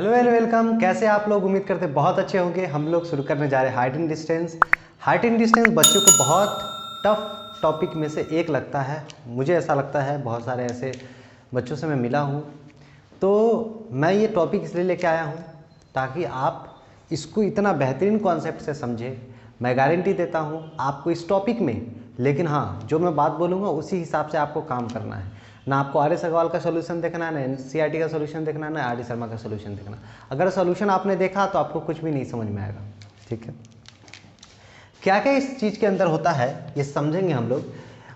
Hello hello welcome. कैसे आप लोग? उम्मीद करते बहुत अच्छे होंगे। हम लोग शुरू करने जा रहे हैं height and distance. Height and distance बच्चों को बहुत टफ टॉपिक में से एक लगता है, मुझे ऐसा लगता है। बहुत सारे ऐसे बच्चों से मैं मिला हूँ, तो मैं ये टॉपिक इसलिए लेके आया हूँ ताकि आप इसको इतना बेहतरीन कॉन्सेप्ट से समझें। मैं गारंटी देता हूँ आपको इस टॉपिक में, लेकिन हाँ, जो मैं बात बोलूँगा उसी हिसाब से आपको काम करना है। ना आपको आर एस अग्रवाल का सोल्यूशन देखना है, ना एनसीईआरटी का सोल्यूशन देखना है, ना आर डी शर्मा का सोल्यूशन देखना। अगर सोल्यूशन आपने देखा तो आपको कुछ भी नहीं समझ में आएगा। ठीक है, क्या क्या इस चीज़ के अंदर होता है ये समझेंगे हम लोग।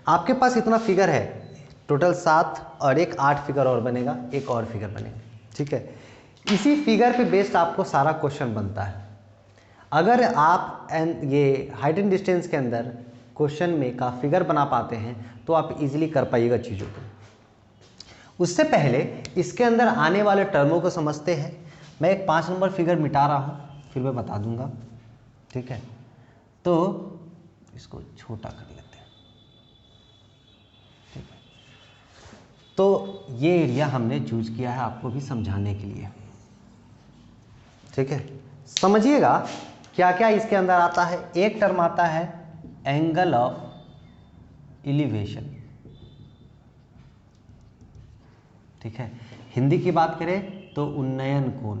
आपके पास इतना फिगर है, टोटल 7 और एक 8 फिगर और बनेगा, एक और फिगर बनेगा। ठीक है, इसी फिगर पे बेस्ड आपको सारा क्वेश्चन बनता है। अगर आप ये हाइट एंड डिस्टेंस के अंदर क्वेश्चन में का फिगर बना पाते हैं तो आप इजीली कर पाइएगा चीज़ों को। उससे पहले इसके अंदर आने वाले टर्मों को समझते हैं। मैं एक 5 नंबर फिगर मिटा रहा हूँ, फिर मैं बता दूंगा। ठीक है, तो इसको छोटा कर लेते हैं। ठीक है, तो ये एरिया हमने चूज किया है आपको भी समझाने के लिए। ठीक है, समझिएगा क्या क्या इसके अंदर आता है। एक टर्म आता है एंगल ऑफ एलिवेशन। ठीक है, हिंदी की बात करें तो उन्नयन कोण।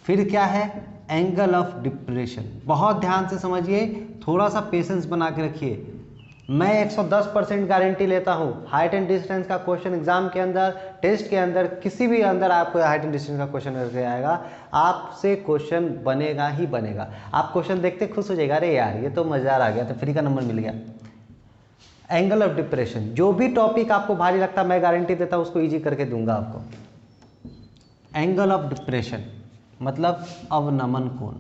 फिर क्या है? Angle of depression. बहुत ध्यान से समझिए, थोड़ा सा पेशेंस बना के रखिए। मैं 110% गारंटी लेता हूँ हाइट एंड डिस्टेंस का क्वेश्चन एग्जाम के अंदर, टेस्ट के अंदर, किसी भी अंदर आपको हाइट एंड डिस्टेंस का क्वेश्चन करके आएगा, आपसे क्वेश्चन बनेगा ही बनेगा। आप क्वेश्चन देखते खुश हो जाएगा, अरे यार ये तो मज़ेदार आ गया, तो फ्री का नंबर मिल गया। एंगल ऑफ डिप्रेशन, जो भी टॉपिक आपको भारी लगता है मैं गारंटी देता हूँ उसको इजी करके दूंगा आपको। एंगल ऑफ डिप्रेशन मतलब अवनमन कोण,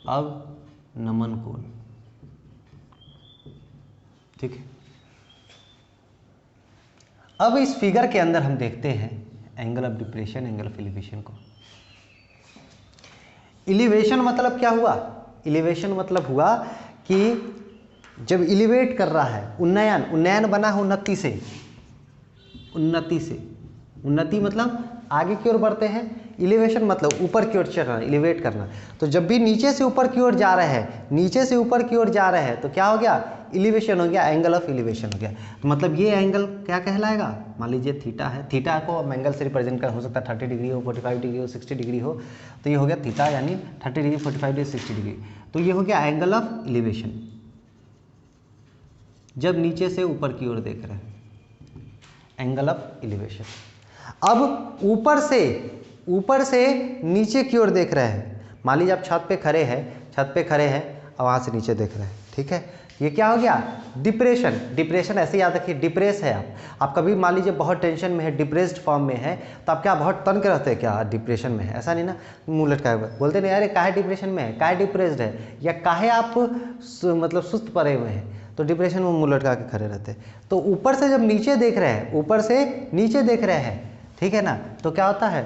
अवनमन कोण। ठीक है, अब इस फिगर के अंदर हम देखते हैं angle of depression, angle of elevation को। एलिवेशन मतलब क्या हुआ? एलिवेशन मतलब हुआ कि जब एलिवेट कर रहा है, उन्नयन, उन्नयन बना है उन्नति से, उन्नति से। उन्नति मतलब आगे की ओर बढ़ते हैं, एलिवेशन मतलब ऊपर की ओर चढ़ना, एलिवेट करना। तो जब भी नीचे से ऊपर की ओर जा रहे हैं, नीचे से ऊपर की ओर जा रहे हैं, तो क्या हो गया? एलिवेशन हो गया, एंगल ऑफ एलिवेशन हो गया। तो मतलब ये एंगल क्या कहलाएगा? मान लीजिए थीटा है, थीटा को हम एंगल से रिप्रेजेंट कर, हो सकता है 30 डिग्री हो, 45 डिग्री हो, 60 डिग्री हो, तो ये हो गया थीटा, यानी 30 डिग्री, 45 डिग्री, 60 डिग्री। तो ये हो गया एंगल ऑफ एलिवेशन, जब नीचे से ऊपर की ओर देख रहे हैं, एंगल ऑफ एलिवेशन। अब ऊपर से नीचे की ओर देख रहे हैं। मान लीजिए आप छत पे खड़े हैं, छत पे खड़े हैं और वहाँ से नीचे देख रहे हैं। ठीक है, ये क्या हो गया? डिप्रेशन। डिप्रेशन ऐसे याद रखिए, डिप्रेस है आप कभी मान लीजिए बहुत टेंशन में है, डिप्रेस्ड फॉर्म में है, तो आप क्या बहुत तन के रहते हैं क्या? डिप्रेशन में है, ऐसा नहीं ना मुंह लटकाए हुए बोलते नहीं, अरे काहे डिप्रेशन में है, काहे डिप्रेस्ड है, या काहे आप मतलब सुस्त पड़े हुए हैं, तो डिप्रेशन में मुंह लटका के खड़े रहते हैं। तो ऊपर से जब नीचे देख रहे हैं, ऊपर से नीचे देख रहे हैं, ठीक है ना, तो क्या होता है?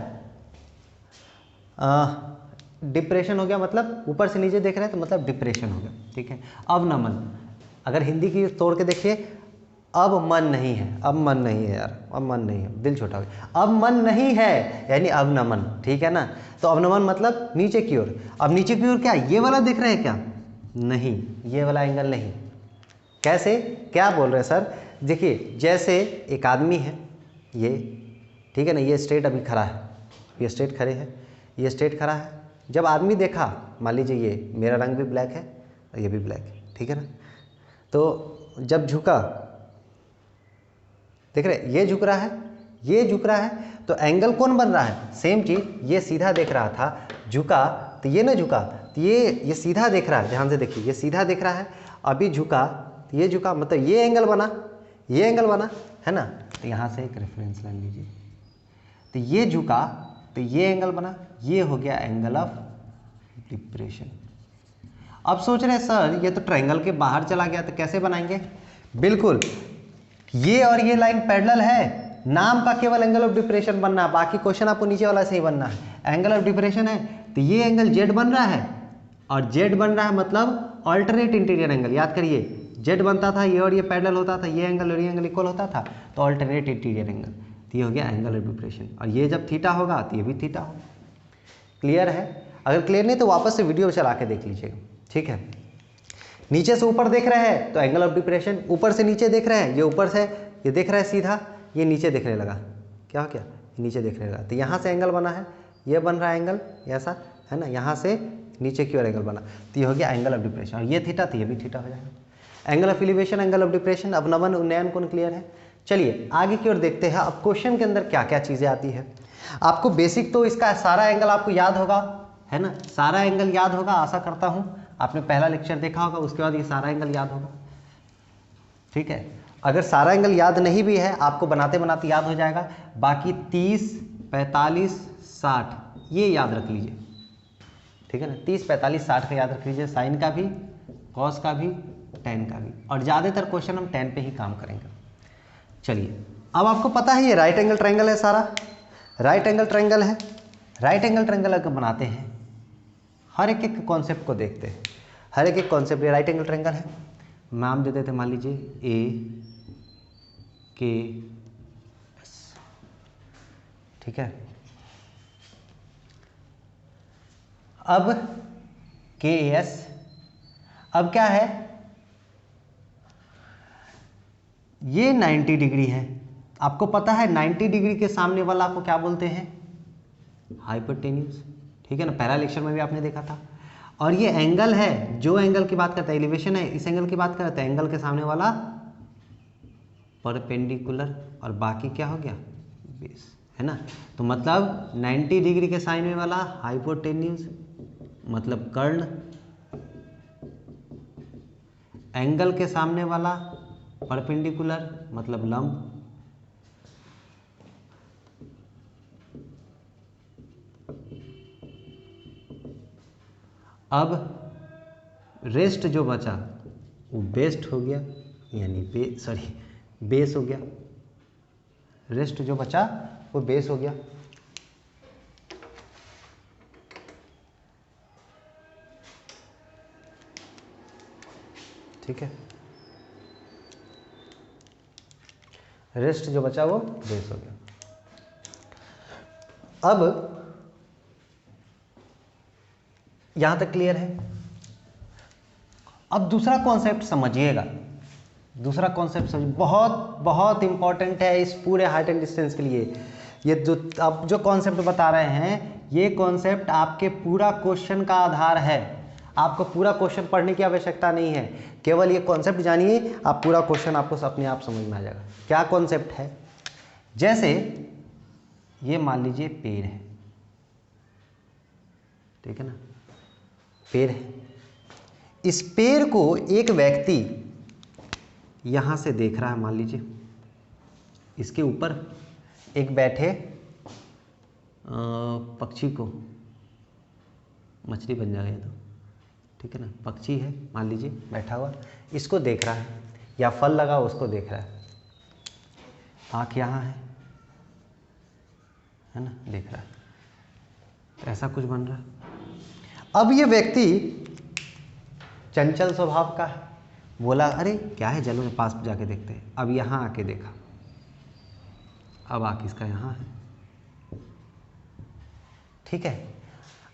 डिप्रेशन हो गया, मतलब ऊपर से नीचे देख रहे हैं तो मतलब डिप्रेशन हो गया। ठीक है, अवनमन, अगर हिंदी की तोड़ के देखिए, अब मन नहीं है, अब मन नहीं है यार, अब मन नहीं है, दिल छोटा हो गया, अब मन नहीं है यानी अवनमन। ठीक है ना, तो अवनमन मतलब नीचे की ओर। अब नीचे की ओर क्या ये वाला दिख रहा है क्या? नहीं, ये वाला एंगल नहीं। कैसे, क्या बोल रहे हैं सर? देखिए, जैसे एक आदमी है ये, ठीक है ना, ये स्ट्रेट अभी खड़ा है, ये स्ट्रेट खड़े है, ये स्ट्रेट खड़ा है। जब आदमी देखा, मान लीजिए ये मेरा रंग भी ब्लैक है और ये भी ब्लैक है, ठीक है ना, तो जब झुका, देख रहे ये झुक रहा है, ये झुक रहा है, तो एंगल कौन बन रहा है? सेम चीज़, ये सीधा देख रहा था, झुका तो ये ना झुका, तो ये सीधा देख रहा है, ध्यान से देखिए, ये सीधा देख रहा है, अभी झुका तो ये झुका, मतलब ये एंगल बना, ये एंगल बना, है ना। तो यहाँ से एक रेफरेंस लाइन लीजिए, तो ये झुका तो ये एंगल बना, ये हो गया एंगल ऑफ डिप्रेशन। अब सोच रहे हैं सर ये तो ट्रायंगल के बाहर चला गया, तो कैसे बनाएंगे? बिल्कुल, ये और ये लाइन पैरेलल है, नाम का केवल एंगल ऑफ डिप्रेशन बनना है, बाकी क्वेश्चन आपको नीचे वाला से ही बनना है। एंगल ऑफ डिप्रेशन है तो ये एंगल जेड बन रहा है, और जेड बन रहा है मतलब अल्टरनेट इंटीरियर एंगल। याद करिए, जेड बनता था ये और ये पैरेलल होता था, ये एंगल और ये एंगल इक्वल होता था, तो अल्टरनेट इंटीरियर एंगल। तो ये हो गया एंगल ऑफ डिप्रेशन। और ये जब थीटा होगा तो ये भी थीटा होगा। क्लियर है? अगर क्लियर नहीं तो वापस से वीडियो चला के देख लीजिएगा, ठीक है। नीचे से ऊपर देख रहे हैं तो एंगल ऑफ डिप्रेशन, ऊपर से नीचे देख रहे हैं, ये ऊपर से ये देख रहा है सीधा, ये नीचे देखने लगा, क्या हो गया, नीचे देखने लगा, तो यहाँ से एंगल बना है, ये बन रहा है एंगल ऐसा, है ना, यहाँ से नीचे की ओर एंगल बना, तो ये हो गया एंगल ऑफ डिप्रेशन। और ये थीटा तो ये भी थीटा हो जाएगा। Angle of elevation, angle of depression. अब नमन उन्नयन कोण क्लियर है। चलिए आगे की ओर देखते हैं। अब क्वेश्चन के अंदर क्या क्या चीज़ें आती है। आपको बेसिक तो इसका सारा एंगल आपको याद होगा, है ना, सारा एंगल याद होगा, आशा करता हूँ आपने पहला लेक्चर देखा होगा, उसके बाद ये सारा एंगल याद होगा, ठीक है। अगर सारा एंगल याद नहीं भी है आपको बनाते बनाते याद हो जाएगा। बाकी 30, 45, 60 ये याद रख लीजिए, ठीक है ना। 30, 45, 60 का याद रख लीजिए, साइन का भी, कॉस का भी, टेन का भी। और ज़्यादातर क्वेश्चन हम टेन पे ही काम करेंगे। चलिए अब आपको पता है ये राइट एंगल ट्रायंगल है, सारा राइट एंगल ट्रायंगल है। राइट एंगल ट्रायंगल अगर बनाते हैं, हर एक एक कॉन्सेप्ट को देखते हैं, हर एक एक कॉन्सेप्ट। ये राइट एंगल ट्रायंगल है, नाम दे देते, मान लीजिए AKS, ठीक है। अब KS, अब क्या है, ये 90 डिग्री है। आपको पता है 90 डिग्री के सामने वाला आपको क्या बोलते हैं, हाइपोटेन्यूज, ठीक है ना, पहला लेक्चर में भी आपने देखा था। और ये एंगल है, जो एंगल की बात करते हैं, एलिवेशन है, इस एंगल की बात करते हैं, एंगल के सामने वाला परपेंडिकुलर, और बाकी क्या हो गया, बेस, है ना। तो मतलब 90 डिग्री के साइन में वाला हाइपोटेन्यूज मतलब कर्ण, एंगल के सामने वाला परपेंडिकुलर मतलब लंब, अब रेस्ट जो बचा वो बेस्ट हो गया, यानी बेस हो गया। रेस्ट जो बचा वो बेस हो गया, ठीक है। रेस्ट जो बचा वो बेस हो गया। अब यहां तक क्लियर है। अब दूसरा कॉन्सेप्ट समझिएगा, दूसरा कॉन्सेप्ट समझिए, बहुत बहुत इंपॉर्टेंट है इस पूरे हाइट एंड डिस्टेंस के लिए। ये जो अब जो कॉन्सेप्ट बता रहे हैं, ये कॉन्सेप्ट आपके पूरा क्वेश्चन का आधार है। आपको पूरा क्वेश्चन पढ़ने की आवश्यकता नहीं है, केवल ये कॉन्सेप्ट जानिए, आप पूरा क्वेश्चन आपको अपने आप समझ में आ जाएगा। क्या कॉन्सेप्ट है, जैसे ये मान लीजिए पेड़ है, ठीक है ना, पेड़ है। इस पेड़ को एक व्यक्ति यहाँ से देख रहा है, मान लीजिए इसके ऊपर एक बैठे पक्षी को, मछली बन जाएगा तो, ठीक है ना, पक्षी है मान लीजिए बैठा हुआ, इसको देख रहा है, या फल लगा उसको देख रहा है, आँख यहाँ है ना, देख रहा है, तो ऐसा कुछ बन रहा है। अब ये व्यक्ति चंचल स्वभाव का है, बोला अरे क्या है, चलो पास जाके देखते हैं। अब यहाँ आके देखा, अब आँख इसका यहाँ है, ठीक है।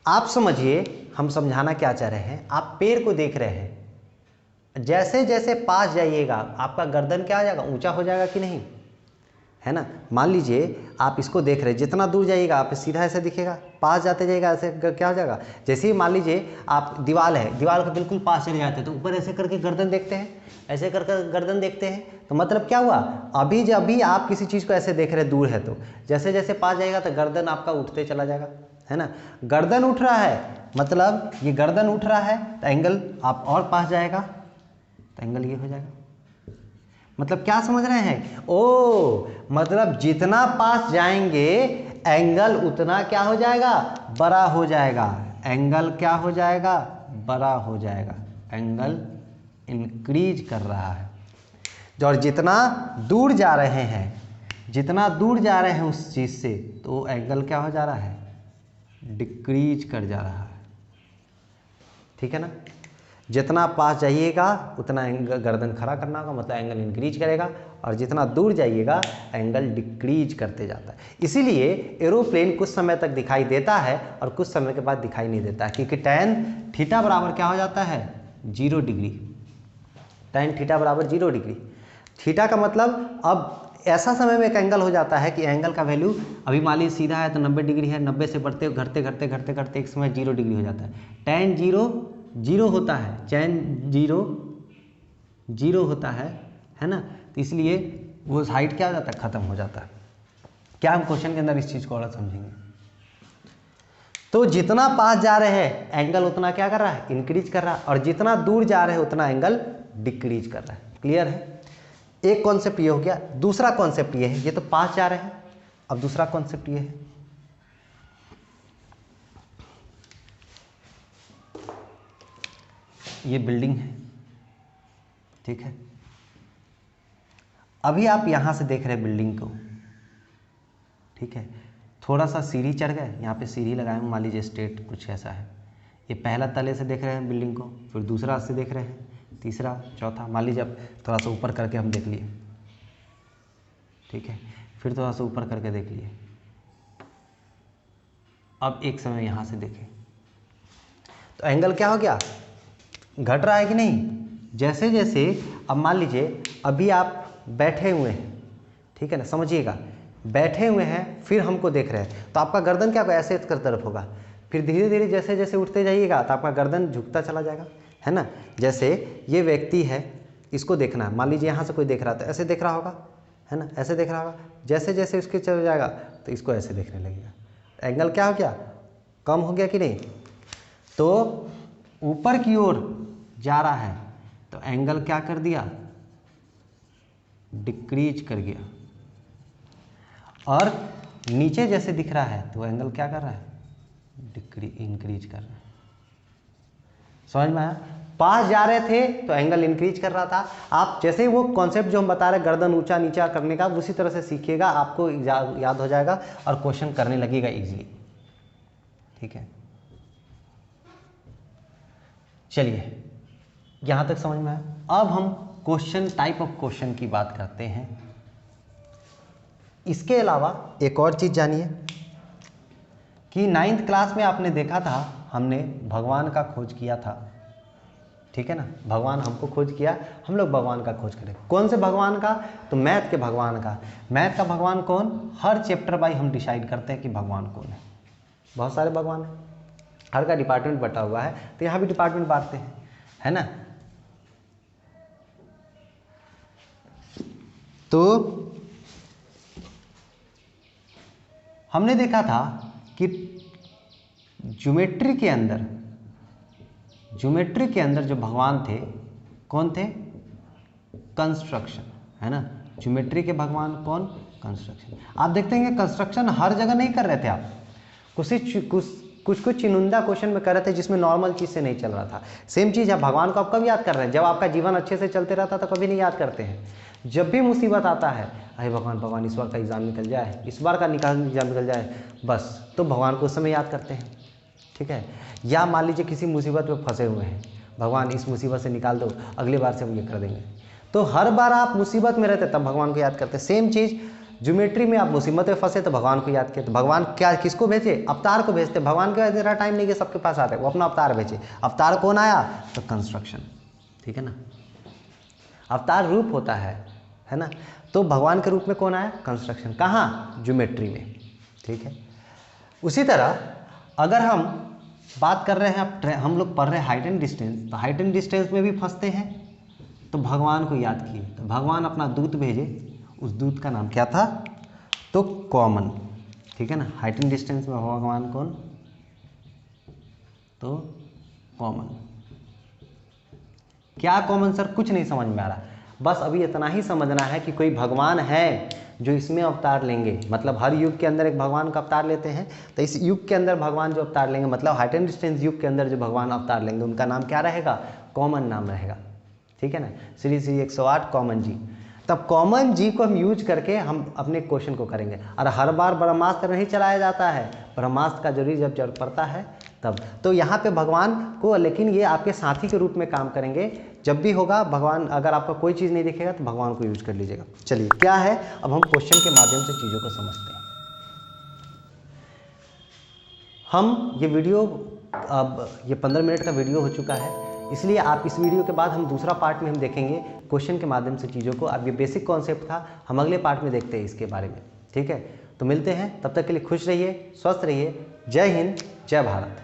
आप समझिए हम समझाना क्या चाह रहे हैं। आप पेड़ को देख रहे हैं, जैसे जैसे पास जाइएगा आपका गर्दन क्या हो जाएगा, ऊंचा हो जाएगा कि नहीं, है ना। मान लीजिए आप इसको देख रहे हैं, जितना दूर जाइएगा आप सीधा ऐसे दिखेगा, पास जाते जाइएगा ऐसे क्या हो जाएगा। जैसे ही मान लीजिए आप दीवार है, दीवार के बिल्कुल पास चले जाते हैं तो ऊपर ऐसे करके गर्दन देखते हैं, ऐसे करके गर्दन देखते हैं, तो मतलब क्या हुआ, अभी जब भी आप किसी चीज़ को ऐसे देख रहे हैं दूर है, तो जैसे जैसे पास जाएगा तो गर्दन आपका उठते चला जाएगा, है ना। गर्दन उठ रहा है, मतलब ये गर्दन उठ रहा है तो एंगल आप और पास जाएगा तो एंगल ये हो जाएगा। मतलब क्या समझ रहे हैं, ओ मतलब जितना पास जाएंगे एंगल उतना क्या हो जाएगा, बड़ा हो जाएगा। एंगल क्या हो जाएगा, बड़ा हो जाएगा। एंगल इंक्रीज कर रहा है। और जितना दूर जा रहे हैं, जितना दूर जा रहे हैं उस चीज़ से, तो एंगल क्या हो जा रहा है, डिक्रीज कर जा रहा है, ठीक है ना। जितना पास जाइएगा उतना एंगल गर्दन खड़ा करना होगा, मतलब एंगल इंक्रीज करेगा, और जितना दूर जाइएगा एंगल डिक्रीज करते जाता है। इसीलिए एरोप्लेन कुछ समय तक दिखाई देता है और कुछ समय के बाद दिखाई नहीं देता है, क्योंकि tan थीटा बराबर क्या हो जाता है 0 डिग्री। tan थीटा बराबर 0 डिग्री। थीटा का मतलब अब ऐसा समय में एक एंगल हो जाता है कि एंगल का वैल्यू अभी मान लीजिए सीधा है तो 90 डिग्री है, 90 से बढ़ते घटते घटते घटते घटते एक समय 0 डिग्री हो जाता है। tan 0 होता है, tan 0 होता है ना, तो इसलिए वो हाइट क्या हो जाता है, खत्म हो जाता है। क्या हम क्वेश्चन के अंदर इस चीज़ को और समझेंगे। तो जितना पास जा रहे हैं एंगल उतना क्या कर रहा है, इंक्रीज कर रहा है, और जितना दूर जा रहे हैं उतना एंगल डिक्रीज कर रहा है। क्लियर है? एक कॉन्सेप्ट ये हो गया। दूसरा कॉन्सेप्ट ये है, ये तो पास जा रहे हैं, अब दूसरा कॉन्सेप्ट ये है, ये बिल्डिंग है, ठीक है। अभी आप यहां से देख रहे हैं बिल्डिंग को, ठीक है। थोड़ा सा सीढ़ी चढ़ गए, यहाँ पे सीढ़ी लगाए, मान लीजिए स्ट्रेट कुछ ऐसा है। ये पहला तले से देख रहे हैं बिल्डिंग को, फिर दूसरा से देख रहे हैं, तीसरा, चौथा, मान लीजिए अब थोड़ा सा ऊपर करके हम देख लिए, ठीक है, फिर थोड़ा सा ऊपर करके देख लिए। अब एक समय यहाँ से देखें तो एंगल क्या हो गया, घट रहा है कि नहीं। जैसे जैसे अब मान लीजिए अभी आप बैठे हुए हैं, ठीक है ना, समझिएगा, बैठे हुए हैं फिर हमको देख रहे हैं, तो आपका गर्दन क्या होगा, ऐसे कर तरफ होगा। फिर धीरे धीरे जैसे जैसे उठते जाइएगा तो आपका गर्दन झुकता चला जाएगा, है ना। जैसे ये व्यक्ति है, इसको देखना है, मान लीजिए यहाँ से कोई देख रहा था, ऐसे देख रहा होगा, है ना, ऐसे देख रहा होगा। जैसे जैसे उसके चल जाएगा तो इसको ऐसे देखने लगेगा। एंगल क्या हो गया, कम हो गया कि नहीं। तो ऊपर की ओर जा रहा है तो एंगल क्या कर दिया, डिक्रीज कर गया, और नीचे जैसे दिख रहा है तो एंगल क्या कर रहा है, इंक्रीज कर रहा है। समझ में आया। पास जा रहे थे तो एंगल इंक्रीज कर रहा था। आप जैसे ही वो कॉन्सेप्ट जो हम बता रहे गर्दन ऊंचा नीचा करने का, उसी तरह से सीखिएगा, आपको याद हो जाएगा और क्वेश्चन करने लगेगा इजीली, ठीक है। चलिए यहां तक समझ में आया। अब हम क्वेश्चन, टाइप ऑफ क्वेश्चन की बात करते हैं। इसके अलावा एक और चीज जानिए कि 9th क्लास में आपने देखा था, हमने भगवान का खोज किया था, ठीक है ना। भगवान हमको खोज किया, हम लोग भगवान का खोज करें। कौन से भगवान का, तो मैथ के भगवान का। मैथ का भगवान कौन, हर चैप्टर बाई हम डिसाइड करते हैं कि भगवान कौन है। बहुत सारे भगवान हैं, हर का डिपार्टमेंट बटा हुआ है, तो यहाँ भी डिपार्टमेंट बांटते हैं, है ना। तो हमने देखा था कि ज्योमेट्री के अंदर जो भगवान थे, कौन थे, कंस्ट्रक्शन, है ना। ज्योमेट्री के भगवान कौन, कंस्ट्रक्शन। आप देखते हैं कि कंस्ट्रक्शन हर जगह नहीं कर रहे थे आप, कुछ चुनिंदा क्वेश्चन में कर रहे थे जिसमें नॉर्मल चीज़ से नहीं चल रहा था। सेम चीज़ है, भगवान को आप कब याद कर रहे हैं, जब आपका जीवन अच्छे से चलते रहता तो कभी नहीं याद करते हैं। जब भी मुसीबत आता है, अरे भगवान इस बार का एग्ज़ाम निकल जाए, इस बार का एग्ज़ाम निकल जाए, बस, तो भगवान को उस समय याद करते हैं, ठीक है। या मान लीजिए किसी मुसीबत में फंसे हुए हैं, भगवान इस मुसीबत से निकाल दो, अगली बार से हम ये कर देंगे। तो हर बार आप मुसीबत में रहते तब भगवान को याद करते। सेम चीज़ ज्योमेट्री में, आप मुसीबत में फंसे तो भगवान को याद किए, तो भगवान क्या किसको भेजे, अवतार को भेजते। भगवान के इतना टाइम नहीं कि सबके पास आते, वो अपना अवतार भेजे। अवतार कौन आया, तो कंस्ट्रक्शन, ठीक है ना। अवतार रूप होता है ना। तो भगवान के रूप में कौन आया, कंस्ट्रक्शन। कहाँ, ज्योमेट्री में, ठीक है। उसी तरह अगर हम बात कर रहे हैं, हम लोग पढ़ रहे हैं हाइट एंड डिस्टेंस, तो हाइट एंड डिस्टेंस में भी फंसते हैं, तो भगवान को याद किए, तो भगवान अपना दूत भेजे, उस दूत का नाम क्या था, तो कॉमन, ठीक है ना। हाइट एंड डिस्टेंस में भगवान कौन, तो कॉमन। क्या कॉमन सर, कुछ नहीं समझ में आ रहा, बस अभी इतना ही समझना है कि कोई भगवान है जो इसमें अवतार लेंगे, मतलब हर युग के अंदर एक भगवान का अवतार लेते हैं, तो इस युग के अंदर भगवान जो अवतार लेंगे, मतलब हाइट एंड डिस्टेंस युग के अंदर जो भगवान अवतार लेंगे, उनका नाम क्या रहेगा, कॉमन नाम रहेगा, ठीक है ना। श्री 108 कॉमन जी। तब कॉमन जी को हम यूज करके हम अपने क्वेश्चन को करेंगे। और हर बार ब्रह्मास्त्र नहीं चलाया जाता है, ब्रह्मास्त्र का जरूरी जब जरूरत पड़ता है तब तो यहाँ पे भगवान को, लेकिन ये आपके साथी के रूप में काम करेंगे। जब भी होगा भगवान, अगर आपका कोई चीज़ नहीं दिखेगा तो भगवान को यूज कर लीजिएगा। चलिए क्या है, अब हम क्वेश्चन के माध्यम से चीज़ों को समझते हैं। हम ये वीडियो, अब ये 15 मिनट का वीडियो हो चुका है, इसलिए आप इस वीडियो के बाद हम दूसरा पार्ट में हम देखेंगे क्वेश्चन के माध्यम से चीज़ों को। अब ये बेसिक कॉन्सेप्ट था, हम अगले पार्ट में देखते हैं इसके बारे में। ठीक है, तो मिलते हैं, तब तक के लिए खुश रहिए, स्वस्थ रहिए। जय हिंद, जय भारत।